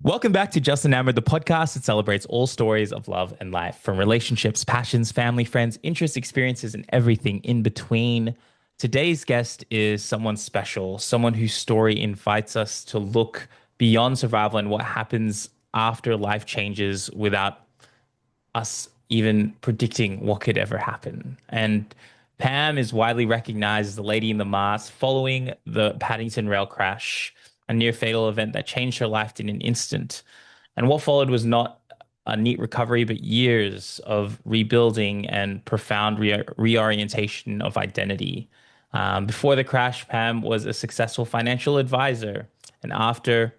Welcome back to Just Enamoured, the podcast that celebrates all stories of love and life, from relationships, passions, family, friends, interests, experiences, and everything in between. Today's guest is someone special, someone whose story invites us to look beyond survival and what happens after life changes without us even predicting what could ever happen. And Pam is widely recognized as the lady in the mask following the Paddington rail crash, a near fatal event that changed her life in an instant. And what followed was not a neat recovery, but years of rebuilding and profound reorientation of identity. Before the crash, Pam was a successful financial advisor. And after,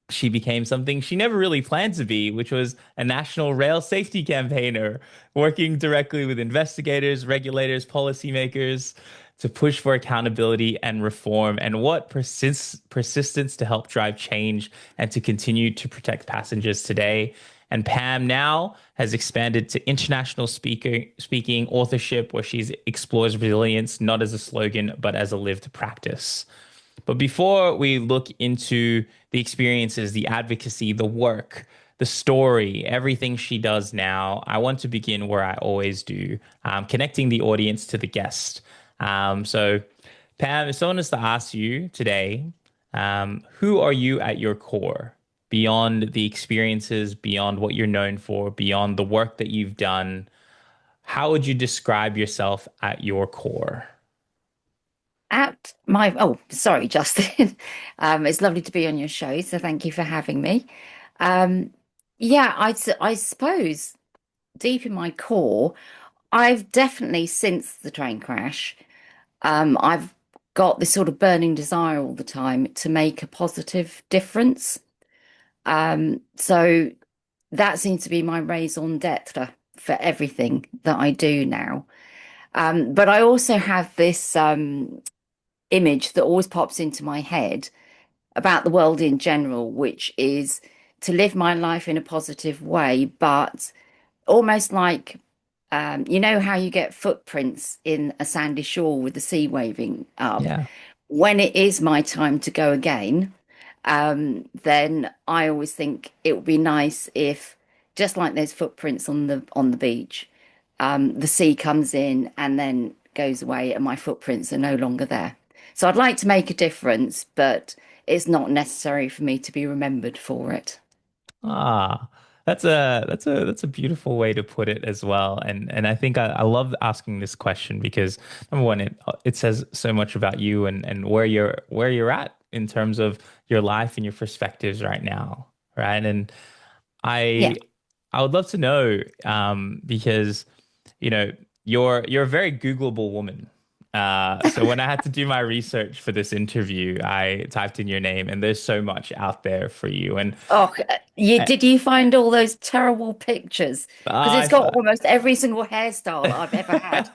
she became something she never really planned to be, which was a national rail safety campaigner, working directly with investigators, regulators, policymakers to push for accountability and reform, and what persistence to help drive change and to continue to protect passengers today. And Pam now has expanded to international speaking, authorship, where she explores resilience not as a slogan, but as a lived practice. But before we look into the experiences, the advocacy, the work, the story, everything she does now, I want to begin where I always do, connecting the audience to the guest. So, Pam, if someone is to ask you today, who are you at your core? Beyond the experiences, beyond what you're known for, beyond the work that you've done, how would you describe yourself at your core? Sorry, Justin. It's lovely to be on your show, so thank you for having me. Um, I suppose deep in my core, I've definitely, since the train crash, I've got this sort of burning desire all the time to make a positive difference. So that seems to be my raison d'etre for everything that I do now. But I also have this image that always pops into my head about the world in general, which is to live my life in a positive way, but almost like, you know, how you get footprints in a sandy shore with the sea waving up. Yeah. When it is my time to go again, then I always think it would be nice if, just like those footprints on the beach, the sea comes in and then goes away, and my footprints are no longer there. So I'd like to make a difference, but it's not necessary for me to be remembered for it. Ah, that's a beautiful way to put it as well. And I think I love asking this question because number one, it says so much about you and where you're at in terms of your life and your perspectives right now, right? And Yeah. I I would love to know, because you know you're a very Googleable woman. So when I had to do my research for this interview, I typed in your name, and there's so much out there for you. And Oh, did you find all those terrible pictures? Because I it's got almost every single hairstyle I've ever had.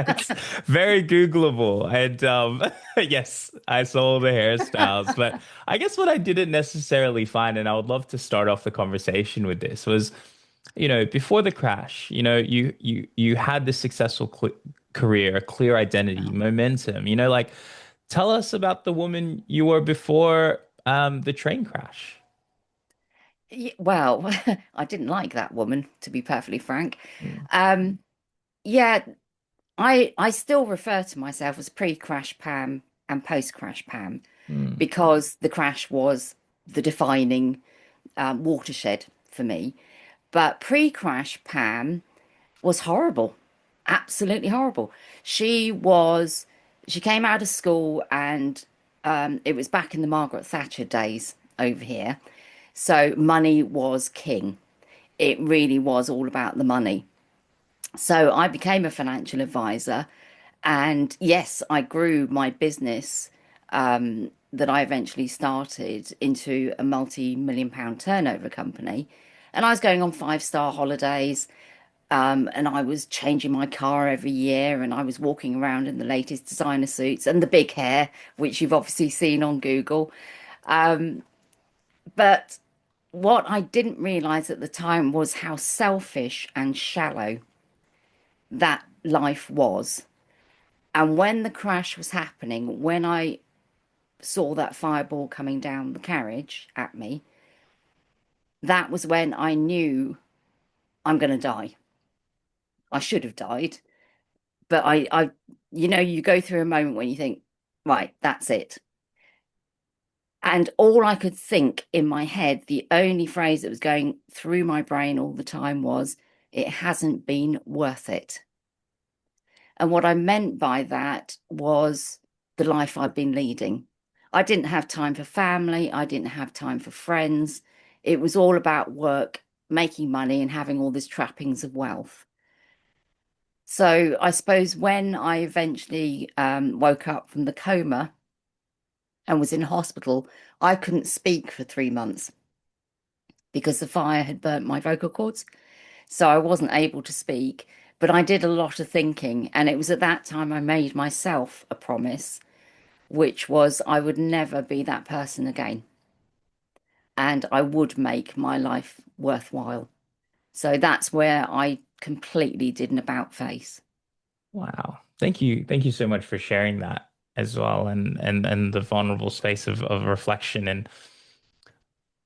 it's very Googleable. And yes, I saw the hairstyles. But I guess what I didn't necessarily find, and I would love to start off the conversation with this, was, before the crash, you had this successful career, a clear identity, momentum, like tell us about the woman you were before the train crash. Well, I didn't like that woman, to be perfectly frank. Mm, Um, yeah, I still refer to myself as pre-crash Pam and post-crash Pam mm, because the crash was the defining watershed for me. But pre-crash Pam was horrible, absolutely horrible. She was, she came out of school and it was back in the Margaret Thatcher days over here. So money was king. It really was all about the money. So I became a financial advisor, and yes, I grew my business that I eventually started into a multi-million pound turnover company. And I was going on five-star holidays, and I was changing my car every year, and I was walking around in the latest designer suits and the big hair, which you've obviously seen on Google. But what I didn't realize at the time was how selfish and shallow that life was. And when the crash was happening, when I saw that fireball coming down the carriage at me, That was when I knew I'm going to die. I should have died, but you go through a moment when you think, right, that's it. And all I could think in my head, the only phrase that was going through my brain all the time was, it hasn't been worth it. And what I meant by that was the life I've been leading. I didn't have time for family. I didn't have time for friends. It was all about work, making money, and having all these trappings of wealth. So I suppose when I eventually woke up from the coma and was in hospital, I couldn't speak for 3 months because the fire had burnt my vocal cords. So I wasn't able to speak, but I did a lot of thinking. And it was at that time I made myself a promise, which was I would never be that person again. And I would make my life worthwhile. So that's where I completely did an about face. Wow. Thank you. Thank you so much for sharing that as well, and the vulnerable space of reflection. And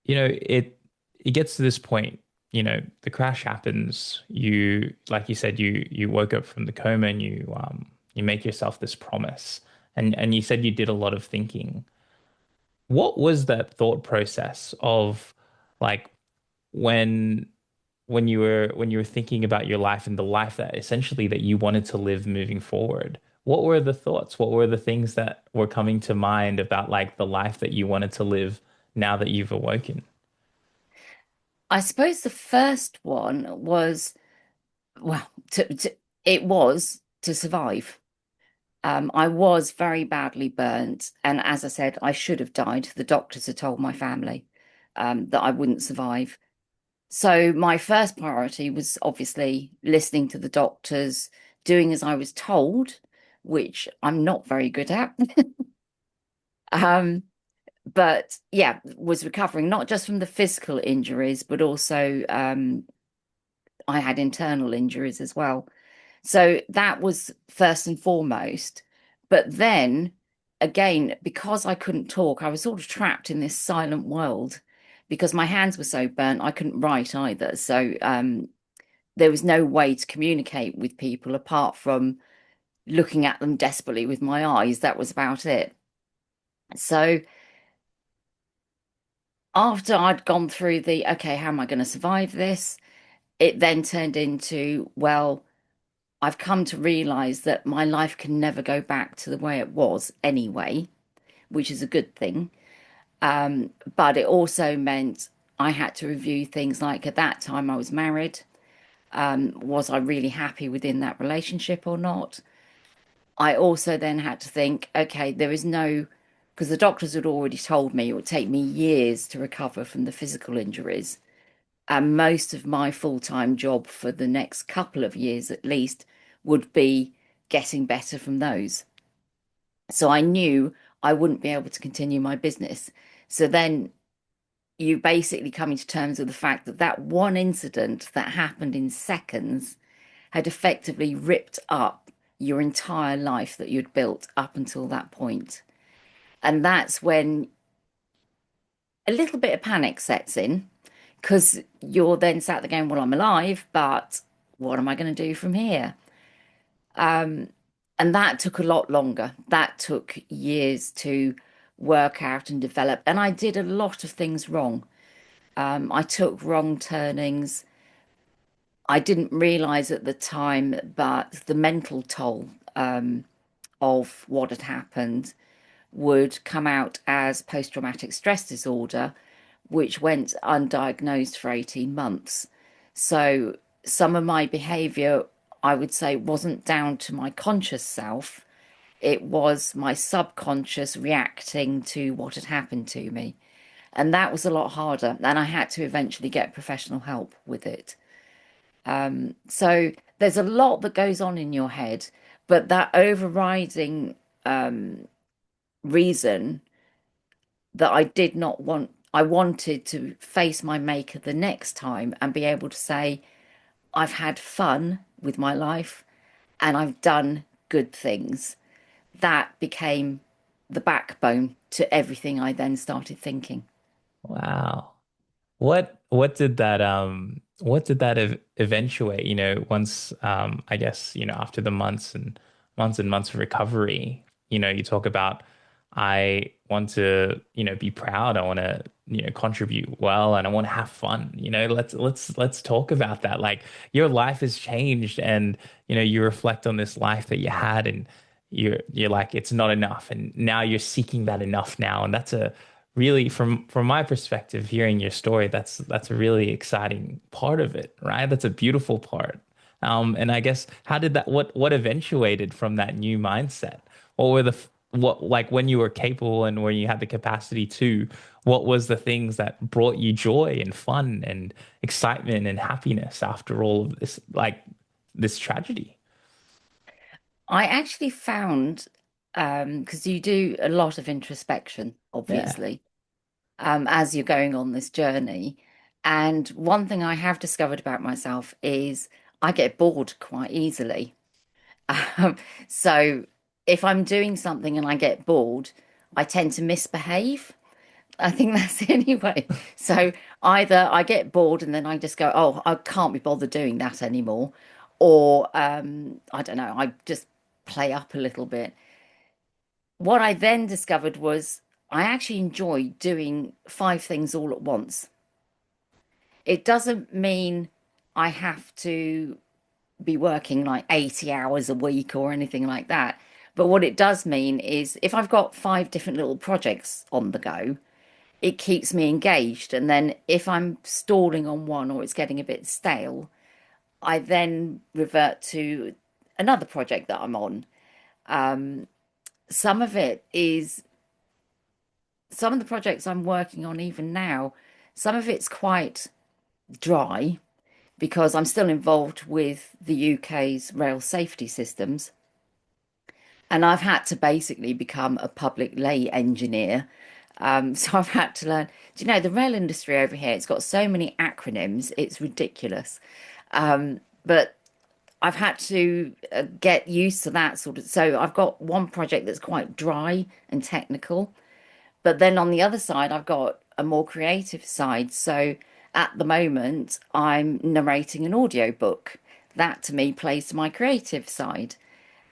it gets to this point, the crash happens. Like you said, you woke up from the coma, and you make yourself this promise. And you said you did a lot of thinking. What was that thought process of, like, when when you were thinking about your life and the life that essentially that you wanted to live moving forward? What were the thoughts? What were the things that were coming to mind about, like, the life that you wanted to live now that you've awoken? I suppose the first one was, well, it was to survive. I was very badly burnt. And as I said, I should have died. The doctors had told my family that I wouldn't survive. So my first priority was obviously listening to the doctors, doing as I was told, which I'm not very good at. Um, but yeah, was recovering not just from the physical injuries, but also I had internal injuries as well. So that was first and foremost. But then again, because I couldn't talk, I was sort of trapped in this silent world because my hands were so burnt, I couldn't write either. So there was no way to communicate with people apart from looking at them desperately with my eyes. That was about it. So after I'd gone through the, okay, how am I going to survive this? It then turned into, well, I've come to realize that my life can never go back to the way it was anyway, which is a good thing. But it also meant I had to review things like at that time I was married. Was I really happy within that relationship or not? I also then had to think, okay, there is no, because the doctors had already told me it would take me years to recover from the physical injuries. And most of my full-time job for the next couple of years at least would be getting better from those. So I knew I wouldn't be able to continue my business. So then you basically coming to terms with the fact that that one incident that happened in seconds had effectively ripped up your entire life that you'd built up until that point. And that's when a little bit of panic sets in because you're then sat there going, well, I'm alive, but what am I going to do from here? And that took a lot longer. That took years to work out and develop. And I did a lot of things wrong. I took wrong turnings. I didn't realize at the time, but the mental toll of what had happened would come out as post-traumatic stress disorder, which went undiagnosed for 18 months. So some of my behavior, I would say, wasn't down to my conscious self. It was my subconscious reacting to what had happened to me. And that was a lot harder. And I had to eventually get professional help with it. So there's a lot that goes on in your head, but that overriding reason that I did not want, I wanted to face my maker the next time and be able to say, I've had fun with my life and I've done good things. That became the backbone to everything I then started thinking. Wow. what did that eventuate, once I guess, after the months and months of recovery, you talk about I want to, be proud, I want to, contribute well and I want to have fun. Let's talk about that. Like your life has changed and you reflect on this life that you had and you're like it's not enough and now you're seeking that enough now and that's a really from my perspective, hearing your story, that's a really exciting part of it, right? That's a beautiful part. And I guess how did that what eventuated from that new mindset? What were what like when you were capable and when you had the capacity to, what was the things that brought you joy and fun and excitement and happiness after all of this this tragedy? I actually found, because you do a lot of introspection, Yeah. obviously, as you're going on this journey. And one thing I have discovered about myself is I get bored quite easily. Um, so if I'm doing something and I get bored, I tend to misbehave. I think that's the only way. So either I get bored and then I just go, oh, I can't be bothered doing that anymore. Or I don't know, I just play up a little bit. What I then discovered was I actually enjoy doing five things all at once. It doesn't mean I have to be working like 80 hours a week or anything like that. But what it does mean is if I've got five different little projects on the go, it keeps me engaged. And then if I'm stalling on one or it's getting a bit stale, I then revert to another project that I'm on. Some of it is some of the projects I'm working on even now, some of it's quite dry because I'm still involved with the UK's rail safety systems. And I've had to basically become a public lay engineer. So I've had to learn, do you know, the rail industry over here, it's got so many acronyms, it's ridiculous. But I've had to get used to that sort of. So I've got one project that's quite dry and technical. But then on the other side, I've got a more creative side. So at the moment, I'm narrating an audio book. That to me plays to my creative side.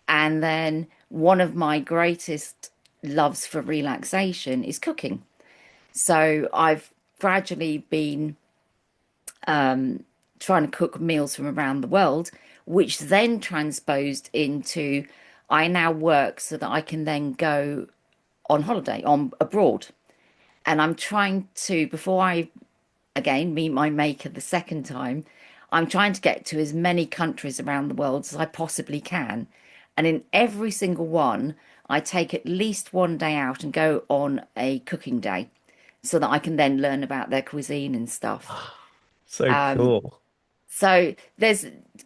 And then one of my greatest loves for relaxation is cooking. So I've gradually been trying to cook meals from around the world, which then transposed into I now work so that I can then go on holiday on abroad. And I'm trying to, before I again meet my maker the second time, I'm trying to get to as many countries around the world as I possibly can. And in every single one, I take at least one day out and go on a cooking day so that I can then learn about their cuisine and stuff. So cool. So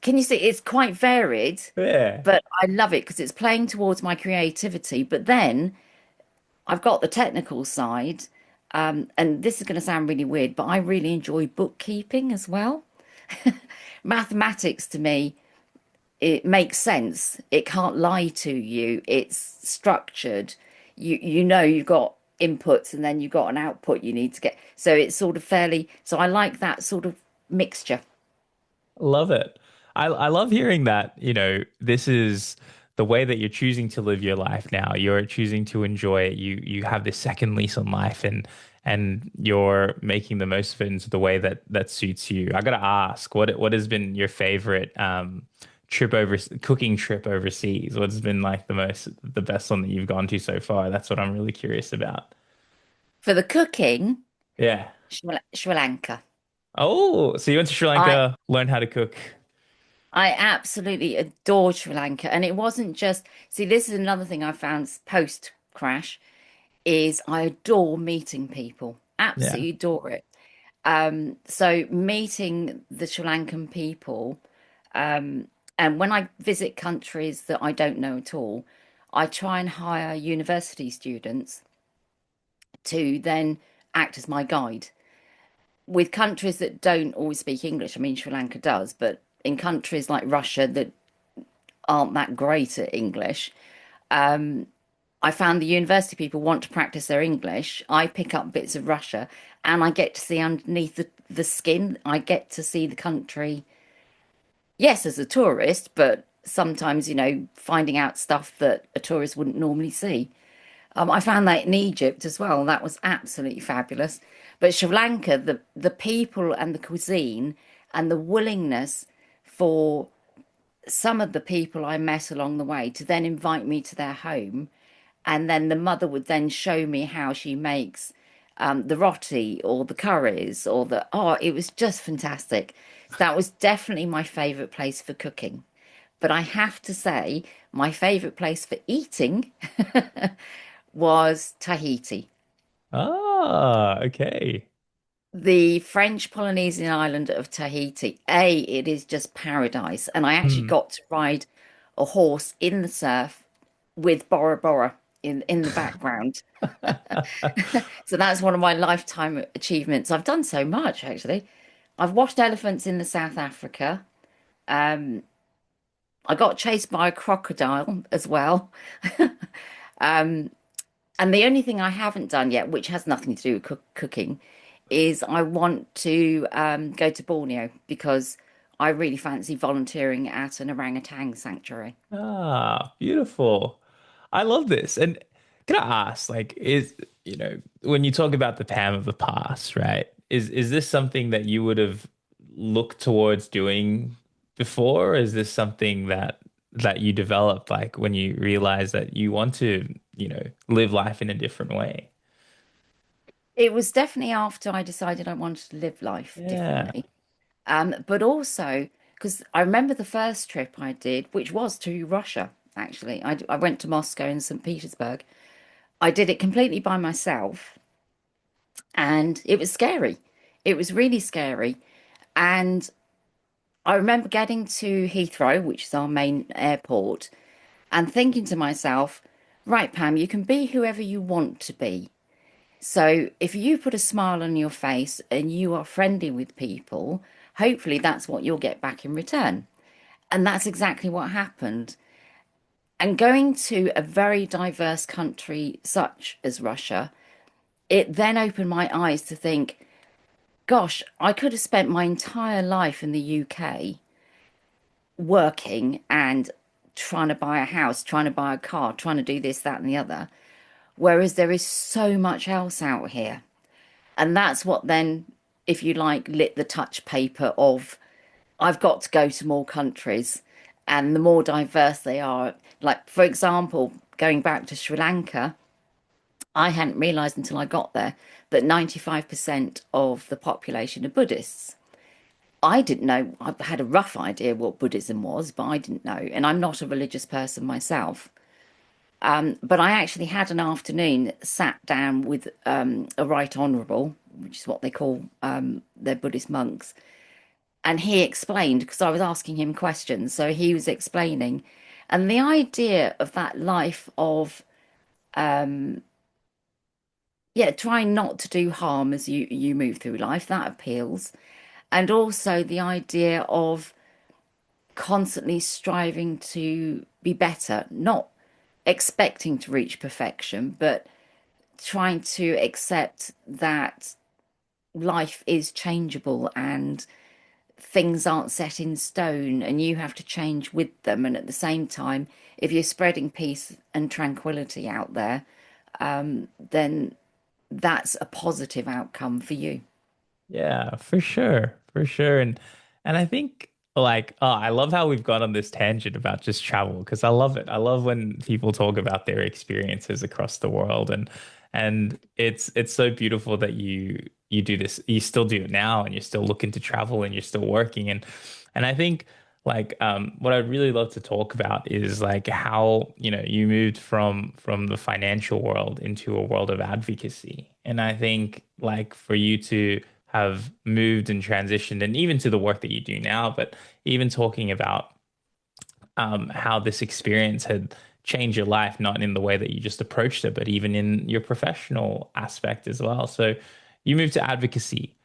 can you see, it's quite varied, Yeah. but I love it because it's playing towards my creativity. But then I've got the technical side, and this is going to sound really weird, but I really enjoy bookkeeping as well. Mathematics to me, it makes sense. It can't lie to you. It's structured. You know you've got inputs and then you've got an output you need to get. So it's sort of fairly, so I like that sort of mixture. Love it. I love hearing that, this is the way that you're choosing to live your life now. You're choosing to enjoy it. You have this second lease on life and you're making the most of it into the way that suits you. I gotta ask, what has been your favorite cooking trip overseas? What's been like the best one that you've gone to so far? That's what I'm really curious about. For the cooking, Yeah. Sri Lanka. Oh, so you went to Sri I Lanka, learn how to cook. I absolutely adore Sri Lanka. And it wasn't just, see, this is another thing I found post crash is I adore meeting people. Yeah. Absolutely adore it. So meeting the Sri Lankan people, and when I visit countries that I don't know at all, I try and hire university students to then act as my guide. With countries that don't always speak English, I mean, Sri Lanka does, but in countries like Russia that aren't that great at English, I found the university people want to practice their English. I pick up bits of Russia and I get to see underneath the skin. I get to see the country, yes, as a tourist, but sometimes, finding out stuff that a tourist wouldn't normally see. I found that in Egypt as well. That was absolutely fabulous. But Sri Lanka, the people and the cuisine and the willingness for some of the people I met along the way to then invite me to their home. And then the mother would then show me how she makes the roti or the curries it was just fantastic. That was definitely my favorite place for cooking. But I have to say, my favorite place for eating was Tahiti. Ah, okay. The French Polynesian island of Tahiti. It is just paradise. And I actually Hmm. got to ride a horse in the surf with Bora Bora in the background. So that's one of my lifetime achievements. I've done so much, actually. I've watched elephants in the South Africa. Um, I got chased by a crocodile as well. Um, and the only thing I haven't done yet, which has nothing to do with cooking, is I want to go to Borneo because I really fancy volunteering at an orangutan sanctuary. Ah, beautiful. I love this. And can I ask, like, when you talk about the Pam of the past, right? Is this something that you would have looked towards doing before? Or is this something that you developed like when you realize that you want to, live life in a different way? It was definitely after I decided I wanted to live life Yeah. differently. But also because I remember the first trip I did, which was to Russia, actually. I went to Moscow and St. Petersburg. I did it completely by myself, and it was scary. It was really scary. And I remember getting to Heathrow, which is our main airport, and thinking to myself, right, Pam, you can be whoever you want to be. So if you put a smile on your face and you are friendly with people, hopefully that's what you'll get back in return. And that's exactly what happened. And going to a very diverse country such as Russia, it then opened my eyes to think, gosh, I could have spent my entire life in the UK working and trying to buy a house, trying to buy a car, trying to do this, that, and the other. Whereas there is so much else out here. And that's what then, if you like, lit the touch paper of I've got to go to more countries and the more diverse they are. Like, for example, going back to Sri Lanka, I hadn't realized until I got there that 95% of the population are Buddhists. I didn't know, I had a rough idea what Buddhism was, but I didn't know. And I'm not a religious person myself. But I actually had an afternoon sat down with a right honourable, which is what they call their Buddhist monks. And he explained, because I was asking him questions, so he was explaining. And the idea of that life of, yeah, trying not to do harm as you move through life, that appeals. And also the idea of constantly striving to be better, not expecting to reach perfection, but trying to accept that life is changeable and things aren't set in stone and you have to change with them. And at the same time, if you're spreading peace and tranquility out there, then that's a positive outcome for you. Yeah, for sure. For sure. And I think like I love how we've gone on this tangent about just travel because I love it. I love when people talk about their experiences across the world and it's so beautiful that you do this. You still do it now and you're still looking to travel and you're still working and I think like what I'd really love to talk about is like how, you moved from the financial world into a world of advocacy. And I think like for you to have moved and transitioned and even to the work that you do now, but even talking about how this experience had changed your life, not in the way that you just approached it, but even in your professional aspect as well. So you moved to advocacy.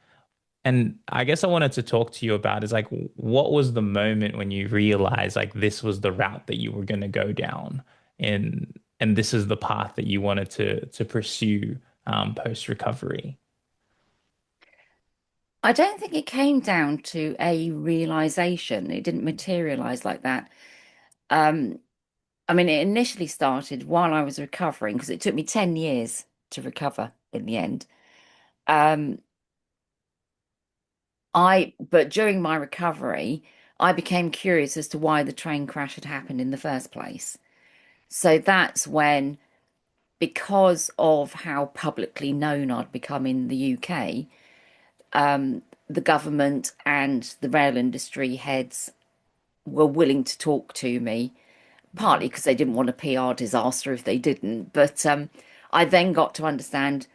And I guess I wanted to talk to you about is like, what was the moment when you realized like this was the route that you were going to go down in? and this is the path that you wanted to pursue post recovery? I don't think it came down to a realization. It didn't materialize like that. Um, I mean, it initially started while I was recovering because it took me 10 years to recover in the end. Um, but during my recovery, I became curious as to why the train crash had happened in the first place. So that's when, because of how publicly known I'd become in the UK, the government and the rail industry heads were willing to talk to me, partly because they didn't want a PR disaster if they didn't. But I then got to understand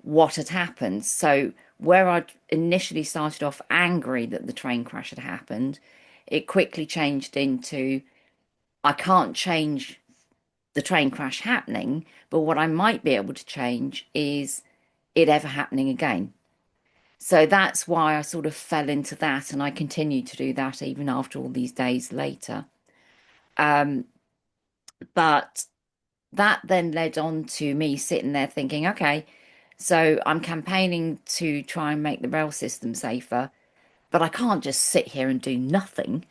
what had happened. So, where I'd initially started off angry that the train crash had happened, it quickly changed into I can't change the train crash happening, but what I might be able to change is it ever happening again. So that's why I sort of fell into that, and I continue to do that even after all these days later. Um, but that then led on to me sitting there thinking, okay, so I'm campaigning to try and make the rail system safer, but I can't just sit here and do nothing.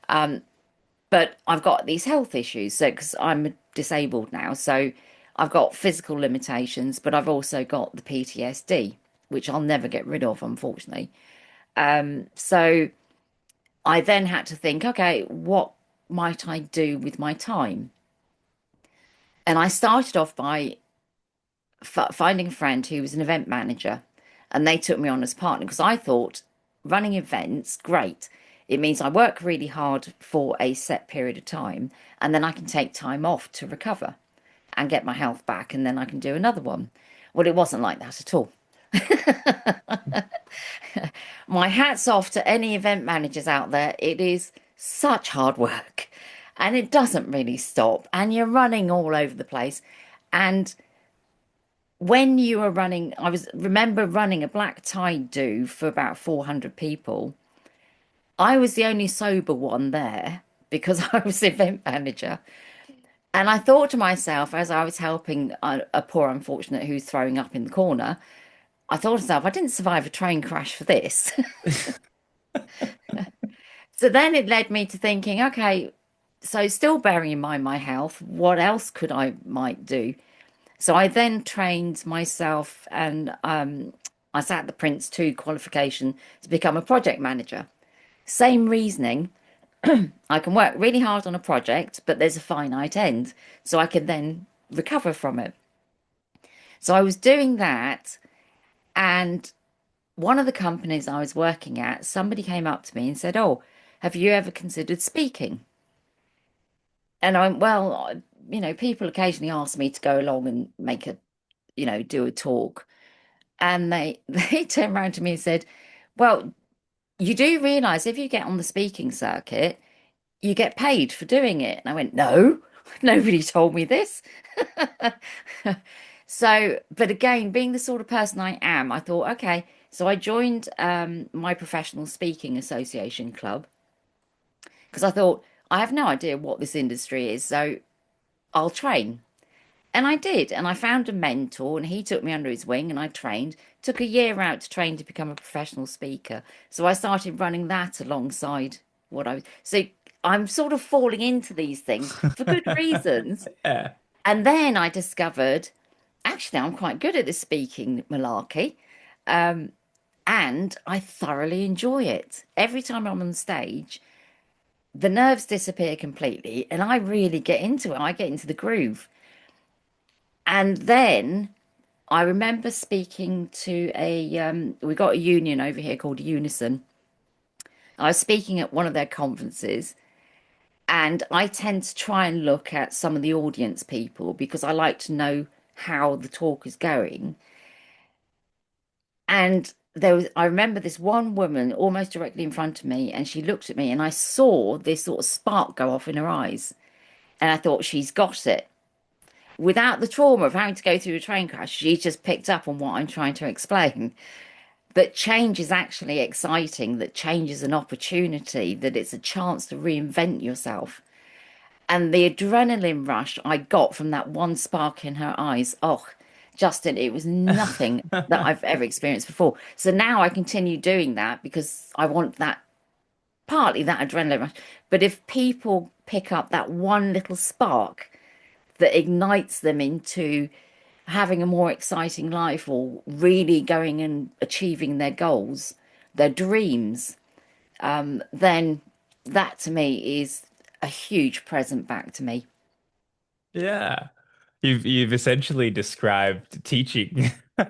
But I've got these health issues, so because I'm disabled now, so I've got physical limitations, but I've also got the PTSD, which I'll never get rid of, unfortunately. So I then had to think, okay, what might I do with my time? And I started off by finding a friend who was an event manager, and they took me on as partner because I thought running events, great. It means I work really hard for a set period of time, and then I can take time off to recover and get my health back, and then I can do another one. Well, it wasn't like that at all. My hat's off to any event managers out there. It is such hard work and it doesn't really stop, and you're running all over the place. And when you are running, remember running a black tie do for about 400 people. I was the only sober one there because I was the event manager. And I thought to myself, as I was helping a poor unfortunate who's throwing up in the corner, I thought to myself, I didn't survive a train crash for this. So then it led me to thinking, okay, so still bearing in mind my health, what else could I might do? So I then trained myself, and I sat the Prince 2 qualification to become a project manager. Same reasoning. I can work really hard on a project, but there's a finite end, so I can then recover from it. So I was doing that, and one of the companies I was working at, somebody came up to me and said, "Oh, have you ever considered speaking?" And I went, "Well, people occasionally ask me to go along and make do a talk." And they they turned around to me and said, "Well, you do realize if you get on the speaking circuit, you get paid for doing it." And I went, "No, nobody told me this." So, but again, being the sort of person I am, I thought, okay. So I joined my professional speaking association club because I thought I have no idea what this industry is, so I'll train. And I did, and I found a mentor, and he took me under his wing, and I trained. Took a year out to train to become a professional speaker. So I started running that alongside what I was. So I'm sort of falling into these things for good reasons. Yeah. And then I discovered, actually, I'm quite good at this speaking malarkey, and I thoroughly enjoy it. Every time I'm on stage, the nerves disappear completely, and I really get into it. I get into the groove. And then I remember speaking to we got a union over here called Unison. I was speaking at one of their conferences, and I tend to try and look at some of the audience people because I like to know how the talk is going. And I remember this one woman almost directly in front of me, and she looked at me, and I saw this sort of spark go off in her eyes. And I thought, she's got it. Without the trauma of having to go through a train crash, she just picked up on what I'm trying to explain. That change is actually exciting, that change is an opportunity, that it's a chance to reinvent yourself. And the adrenaline rush I got from that one spark in her eyes, oh, Justin, it was nothing that I've ever experienced before. So now I continue doing that because I want that, partly that adrenaline rush. But if people pick up that one little spark that ignites them into having a more exciting life or really going and achieving their goals, their dreams, then that to me is a huge present back to me. Yeah. You've essentially described teaching. The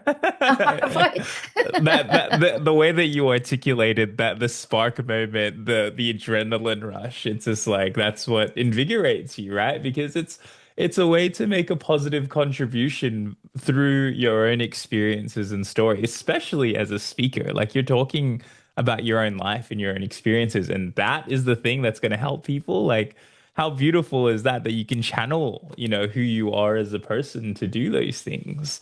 way that you articulated that the spark moment, the adrenaline rush, it's just like that's what invigorates you, right? Because it's a way to make a positive contribution through your own experiences and story, especially as a speaker. Like you're talking about your own life and your own experiences, and that is the thing that's going to help people. Like how beautiful is that that you can channel, who you are as a person to do those things.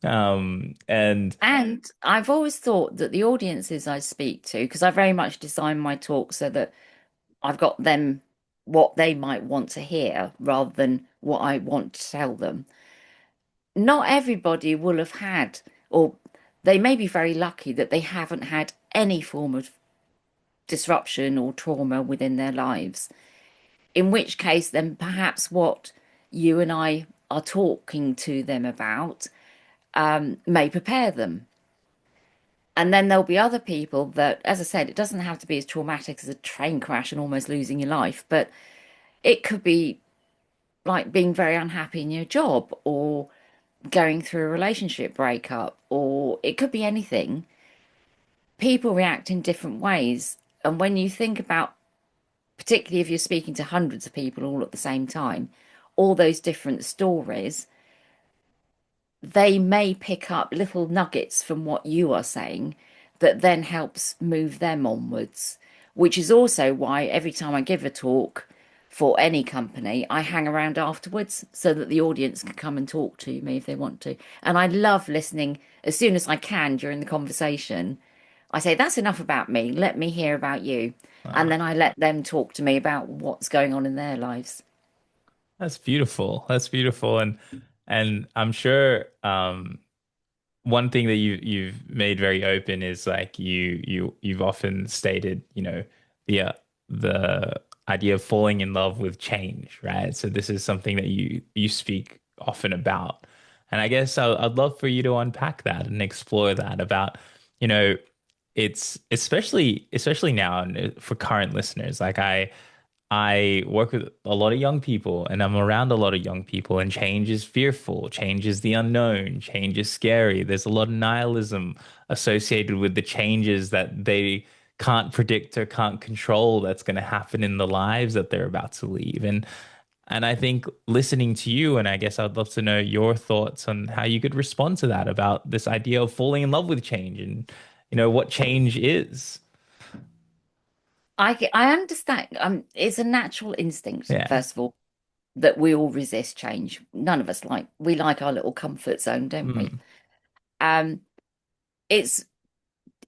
And And I've always thought that the audiences I speak to, because I very much design my talk so that I've got them what they might want to hear rather than what I want to tell them. Not everybody will have had, or they may be very lucky that they haven't had any form of disruption or trauma within their lives. In which case, then perhaps what you and I are talking to them about may prepare them. And then there'll be other people that, as I said, it doesn't have to be as traumatic as a train crash and almost losing your life, but it could be like being very unhappy in your job or going through a relationship breakup, or it could be anything. People react in different ways. And when you think about, particularly if you're speaking to hundreds of people all at the same time, all those different stories, they may pick up little nuggets from what you are saying that then helps move them onwards, which is also why every time I give a talk for any company, I hang around afterwards so that the audience can come and talk to me if they want to. And I love listening as soon as I can during the conversation. I say, that's enough about me. Let me hear about you. And uh, then I let them talk to me about what's going on in their lives. that's beautiful. That's beautiful. And I'm sure one thing that you've made very open is like you've often stated, the the idea of falling in love with change, right? So this is something that you speak often about. And I guess I'd love for you to unpack that and explore that about, you know, it's especially now and for current listeners, like I work with a lot of young people and I'm around a lot of young people, and change is fearful. Change is the unknown. Change is scary. There's a lot of nihilism associated with the changes that they can't predict or can't control that's going to happen in the lives that they're about to leave. And I think listening to you, and I guess I'd love to know your thoughts on how you could respond to that about this idea of falling in love with change and, what change is. I understand. It's a natural instinct, Yeah. first of all, that we all resist change. None of us we like our little comfort zone, don't we? Mm. Um, it's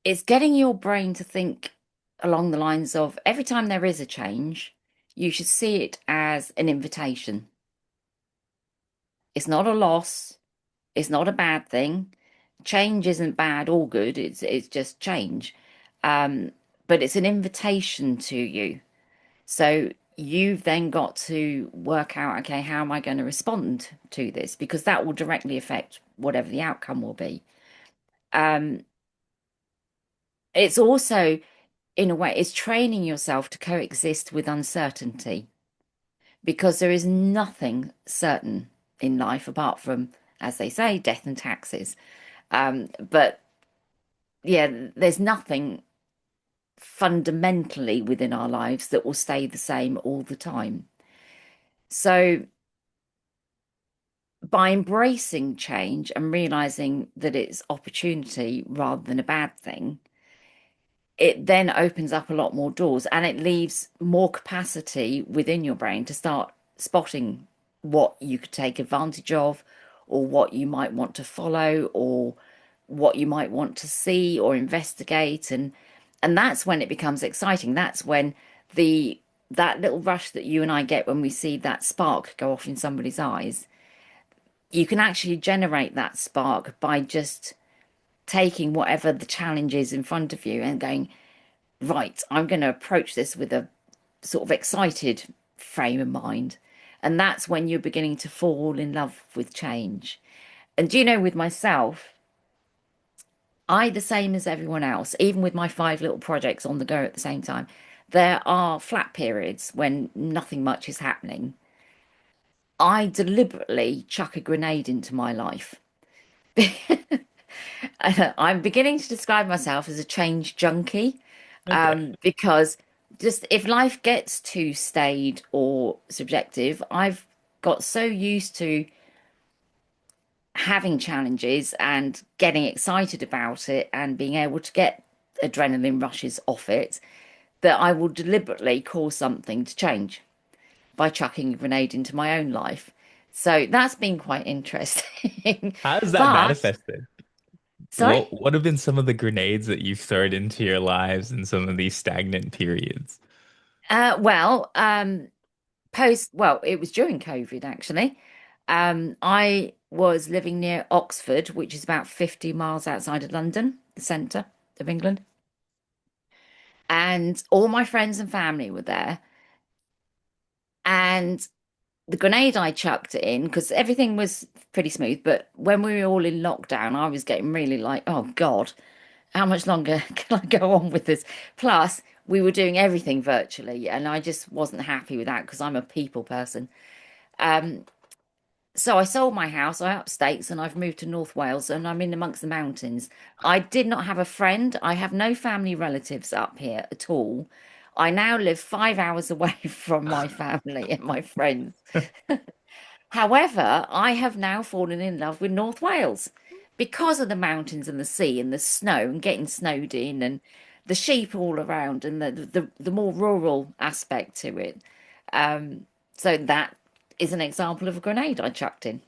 it's getting your brain to think along the lines of every time there is a change, you should see it as an invitation. It's not a loss, it's not a bad thing. Change isn't bad or good, it's just change. Um, but it's an invitation to you. So you've then got to work out, okay, how am I going to respond to this? Because that will directly affect whatever the outcome will be. Um, it's also, in a way, it's training yourself to coexist with uncertainty because there is nothing certain in life apart from, as they say, death and taxes. But yeah, there's nothing fundamentally within our lives that will stay the same all the time. So by embracing change and realizing that it's opportunity rather than a bad thing, it then opens up a lot more doors and it leaves more capacity within your brain to start spotting what you could take advantage of or what you might want to follow or what you might want to see or investigate, and that's when it becomes exciting. That's when the that little rush that you and I get when we see that spark go off in somebody's eyes, you can actually generate that spark by just taking whatever the challenge is in front of you and going, right, I'm going to approach this with a sort of excited frame of mind. And that's when you're beginning to fall in love with change. And do you know, with myself, I, the same as everyone else, even with my five little projects on the go at the same time, there are flat periods when nothing much is happening. I deliberately chuck a grenade into my life. I'm beginning to describe myself as a change junkie, Okay. because just if life gets too staid or subjective, I've got so used to having challenges and getting excited about it and being able to get adrenaline rushes off it that I will deliberately cause something to change by chucking a grenade into my own life. So that's been quite interesting. How's that But, manifested? sorry? What have been some of the grenades that you've thrown into your lives in some of these stagnant periods? Well, it was during COVID actually. I was living near Oxford, which is about 50 miles outside of London, the centre of England. And all my friends and family were there. And the grenade I chucked it in, because everything was pretty smooth, but when we were all in lockdown, I was getting really like, oh God, how much longer can I go on with this? Plus, we were doing everything virtually, and I just wasn't happy with that because I'm a people person. Um, So I sold my house, I up stakes, and I've moved to North Wales and I'm in amongst the mountains. I did not have a friend. I have no family relatives up here at all. I now live 5 hours away from my family and my friends. However, I have now fallen in love with North Wales because of the mountains and the sea and the snow and getting snowed in and the sheep all around and the more rural aspect to it. Um, so that is an example of a grenade I chucked in.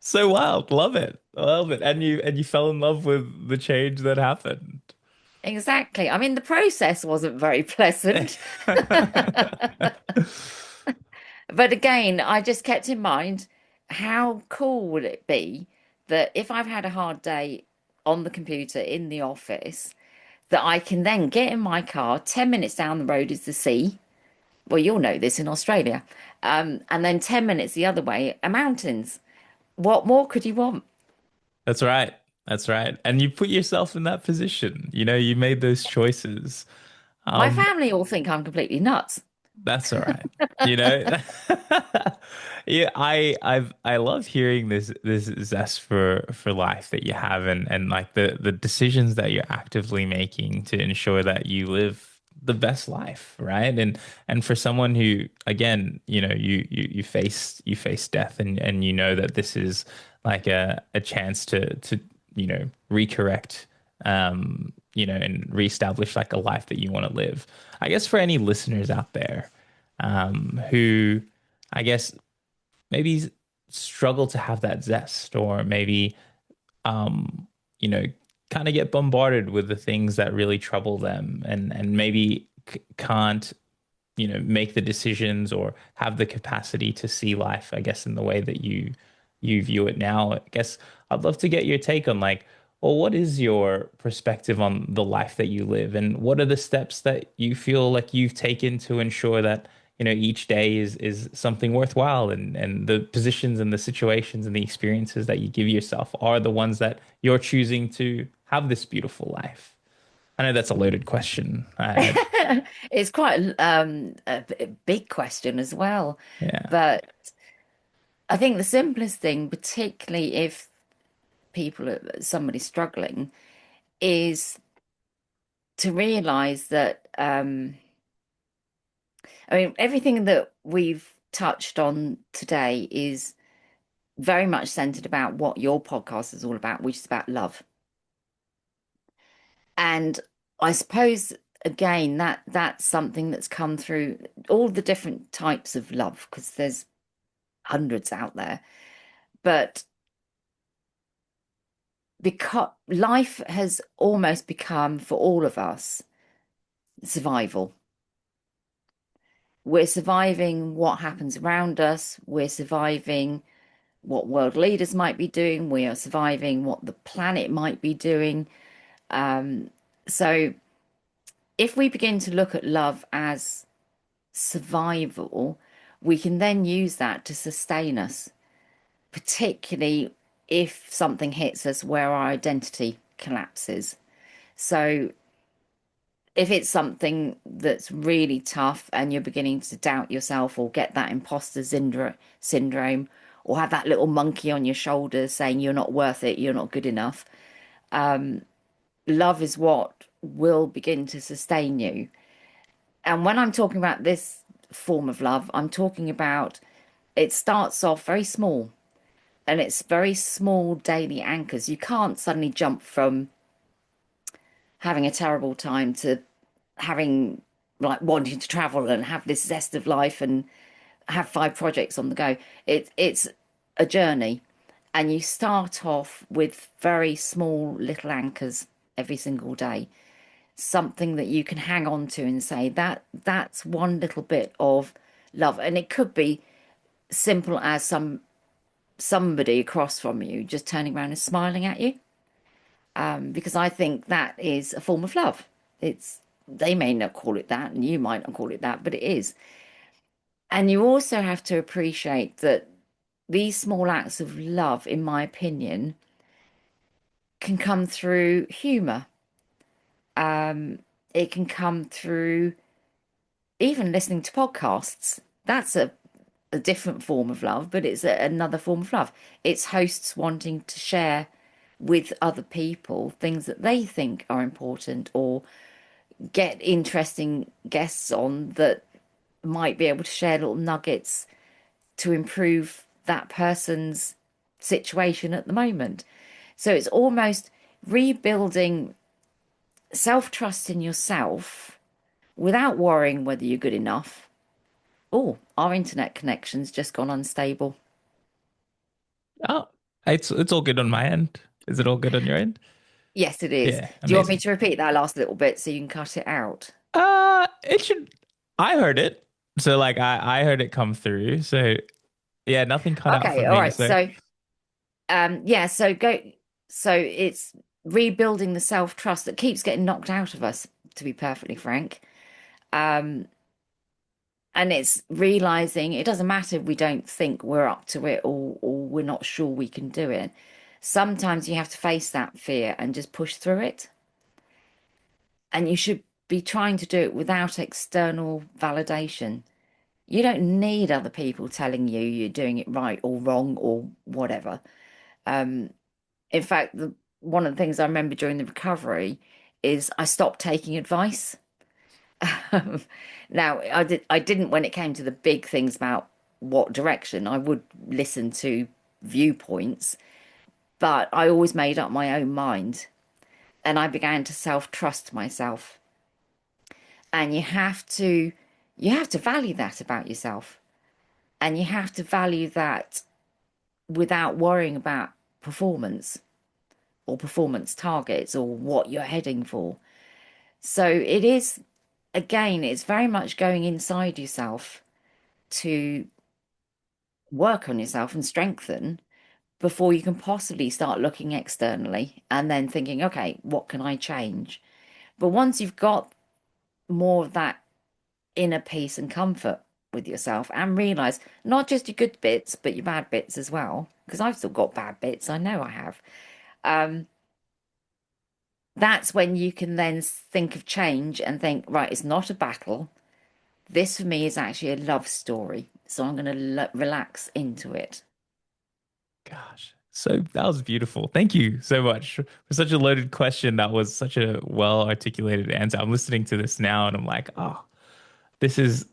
So wild. Love it. Love it. And you fell in love with the change that happened. Exactly. I mean, the process wasn't very pleasant. But again, I just kept in mind how cool would it be that if I've had a hard day on the computer in the office, that I can then get in my car, 10 minutes down the road is the sea. Well, you'll know this in Australia. And then 10 minutes the other way are mountains. What more could you want? That's right. That's right. And you put yourself in that position. You know, you made those choices. My Um, family all think I'm completely nuts. that's all right. You know, yeah, I love hearing this zest for life that you have and like the decisions that you're actively making to ensure that you live the best life, right? And for someone who, again, you know, you face death and you know that this is like a chance to recorrect and reestablish like a life that you want to live. I guess for any listeners out there who I guess maybe struggle to have that zest or maybe um, you know, kind of get bombarded with the things that really trouble them and maybe can't, make the decisions or have the capacity to see life, I guess, in the way that you view it now. I guess I'd love to get your take on like, well, what is your perspective on the life that you live, and what are the steps that you feel like you've taken to ensure that, each day is something worthwhile and the positions and the situations and the experiences that you give yourself are the ones that you're choosing to have this beautiful life. I know that's a loaded question. It's quite a big question as well. Yeah. But I think the simplest thing, particularly if somebody's struggling, is to realize that, I mean, everything that we've touched on today is very much centered about what your podcast is all about, which is about love. And I suppose again that's something that's come through all the different types of love, because there's hundreds out there. But because life has almost become for all of us survival. We're surviving what happens around us. We're surviving what world leaders might be doing. We are surviving what the planet might be doing. So if we begin to look at love as survival, we can then use that to sustain us, particularly if something hits us where our identity collapses. So if it's something that's really tough and you're beginning to doubt yourself or get that imposter syndrome or have that little monkey on your shoulder saying you're not worth it, you're not good enough, love is what will begin to sustain you. And when I'm talking about this form of love, I'm talking about it starts off very small and it's very small daily anchors. You can't suddenly jump from having a terrible time to having like wanting to travel and have this zest of life and have 5 projects on the go. It's a journey, and you start off with very small little anchors every single day, something that you can hang on to and say that's one little bit of love. And it could be simple as somebody across from you just turning around and smiling at you, because I think that is a form of love. It's they may not call it that, and you might not call it that, but it is. And you also have to appreciate that these small acts of love, in my opinion, can come through humor. It can come through even listening to podcasts. That's a different form of love, but it's another form of love. It's hosts wanting to share with other people things that they think are important or get interesting guests on that might be able to share little nuggets to improve that person's situation at the moment. So it's almost rebuilding self-trust in yourself without worrying whether you're good enough. Oh, our internet connection's just gone unstable. Oh, it's all good on my end. Is it all good on your end? Yes, it is. Yeah, Do you want me amazing. to repeat that last little bit so you can cut it out? It should. I heard it. So like I heard it come through. So yeah, nothing cut out for Okay, all me. right. So Yeah, so it's rebuilding the self-trust that keeps getting knocked out of us, to be perfectly frank. Um, and it's realizing it doesn't matter if we don't think we're up to it or we're not sure we can do it. Sometimes you have to face that fear and just push through it. And you should be trying to do it without external validation. You don't need other people telling you you're doing it right or wrong or whatever. In fact, one of the things I remember during the recovery is I stopped taking advice. Now, I didn't when it came to the big things about what direction. I would listen to viewpoints, but I always made up my own mind, and I began to self-trust myself. And you have to value that about yourself, and you have to value that without worrying about performance or performance targets or what you're heading for. So it is, again, it's very much going inside yourself to work on yourself and strengthen before you can possibly start looking externally and then thinking, okay, what can I change? But once you've got more of that inner peace and comfort with yourself and realize not just your good bits, but your bad bits as well, because I've still got bad bits, I know I have. Um, that's when you can then think of change and think, right, it's not a battle. This for me is actually a love story. So I'm going to relax into it. gosh, so that was beautiful. Thank you so much for such a loaded question. That was such a well articulated answer. I'm listening to this now and I'm like, oh, this is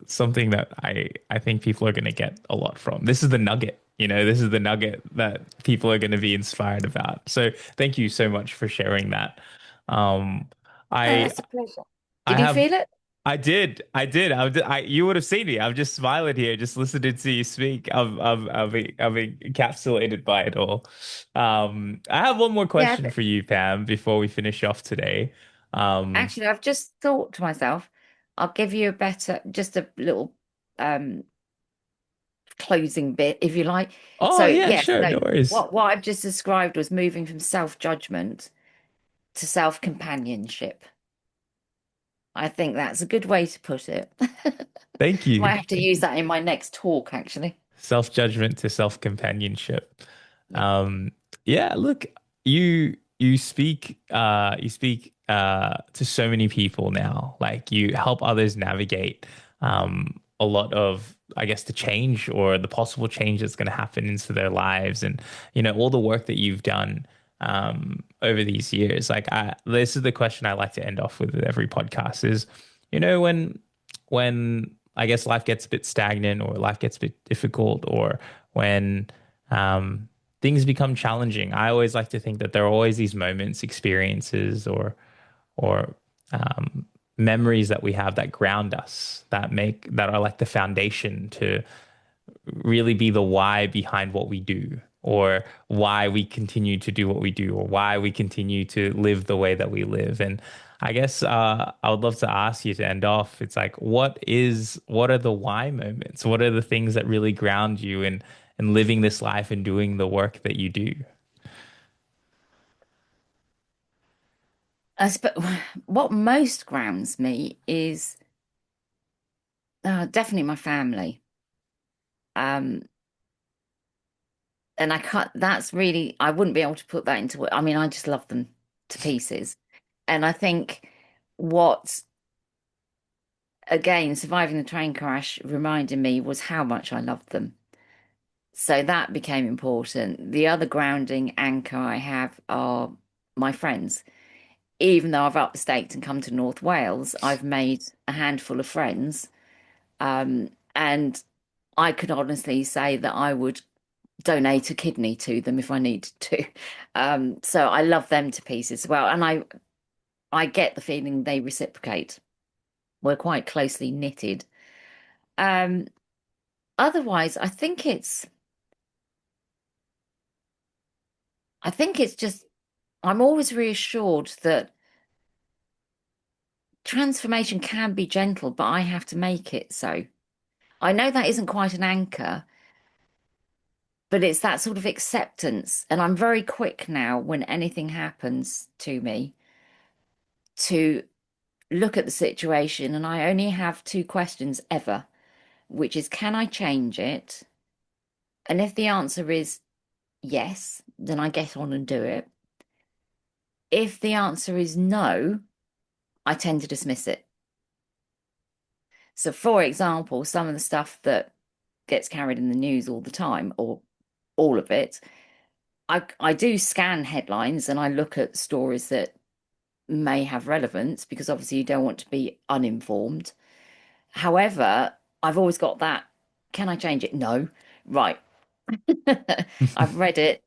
something that I think people are going to get a lot from. This is the nugget, this is the nugget that people are going to be inspired about. So thank you so much for sharing that. Um, Oh, I that's a pleasure. I Did you have feel it? you would have seen me. I'm just smiling here, just listening to you speak. I'm encapsulated by it all. I have one more Yeah. question for you, Pam, before we finish off today. Um, Actually, I've just thought to myself, I'll give you a better, just a little um closing bit, if you like. Oh, So yeah, yes, sure. so No worries. what I've just described was moving from self-judgment to self-companionship. I think that's a good way to put it. Thank you. Might have to use that in my next talk, actually. Self-judgment to self-companionship. Yeah. Um, yeah, look, you speak to so many people now. Like you help others navigate a lot of, I guess, the change or the possible change that's going to happen into their lives, and all the work that you've done over these years. This is the question I like to end off with every podcast is, when I guess life gets a bit stagnant or life gets a bit difficult or when things become challenging, I always like to think that there are always these moments, experiences, or memories that we have that ground us, that are like the foundation to really be the why behind what we do, or why we continue to do what we do, or why we continue to live the way that we live. And I guess I would love to ask you to end off. It's like, what are the why moments? What are the things that really ground you in living this life and doing the work that you do? I suppose what most grounds me is definitely my family. Um, and I can't, that's really, I wouldn't be able to put that into it. I mean, I just love them to pieces. And I think what, again, surviving the train crash reminded me was how much I loved them. So that became important. The other grounding anchor I have are my friends. Even though I've upstaked and come to North Wales, I've made a handful of friends. And I could honestly say that I would donate a kidney to them if I needed to. So I love them to pieces as well. And I get the feeling they reciprocate. We're quite closely knitted. Um, Otherwise, I think it's just I'm always reassured that transformation can be gentle, but I have to make it so. I know that isn't quite an anchor, but it's that sort of acceptance. And I'm very quick now when anything happens to me to look at the situation. And I only have two questions ever, which is, can I change it? And if the answer is yes, then I get on and do it. If the answer is no, I tend to dismiss it. So, for example, some of the stuff that gets carried in the news all the time, or all of it, I do scan headlines and I look at stories that may have relevance because obviously you don't want to be uninformed. However, I've always got that. Can I change it? No. Right. I've read it,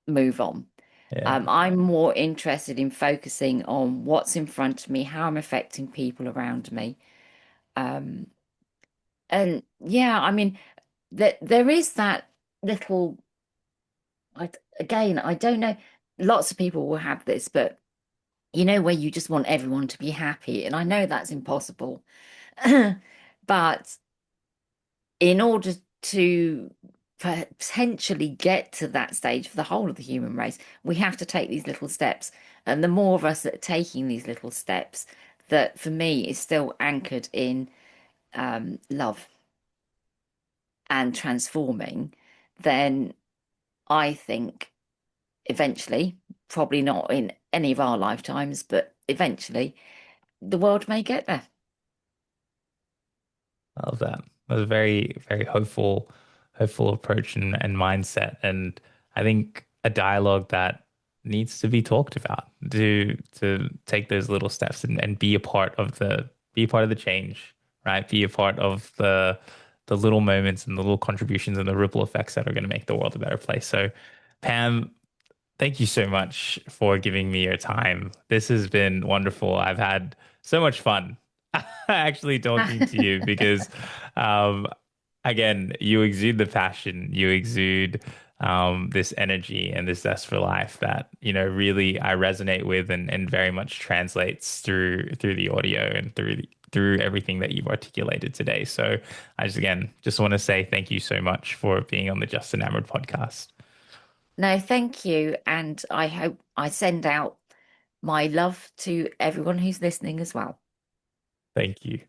move on. Yeah, I'm more interested in focusing on what's in front of me, how I'm affecting people around me. Um, and yeah, I mean, there is that little, again, I don't know, lots of people will have this, but where you just want everyone to be happy. And I know that's impossible. But in order to potentially get to that stage for the whole of the human race, we have to take these little steps. And the more of us that are taking these little steps, that for me is still anchored in love and transforming, then I think eventually, probably not in any of our lifetimes, but eventually, the world may get there. I love that. That's a very, very hopeful approach and mindset. And I think a dialogue that needs to be talked about to take those little steps and be a part of the change, right? Be a part of the little moments and the little contributions and the ripple effects that are going to make the world a better place. So, Pam, thank you so much for giving me your time. This has been wonderful. I've had so much fun actually talking to you because, um, again, you exude the passion, you exude this energy and this zest for life that, really I resonate with and very much translates through the audio and through everything that you've articulated today. So I just, again, just want to say thank you so much for being on the Just Enamored podcast. No, thank you. And I hope I send out my love to everyone who's listening as well. Thank you.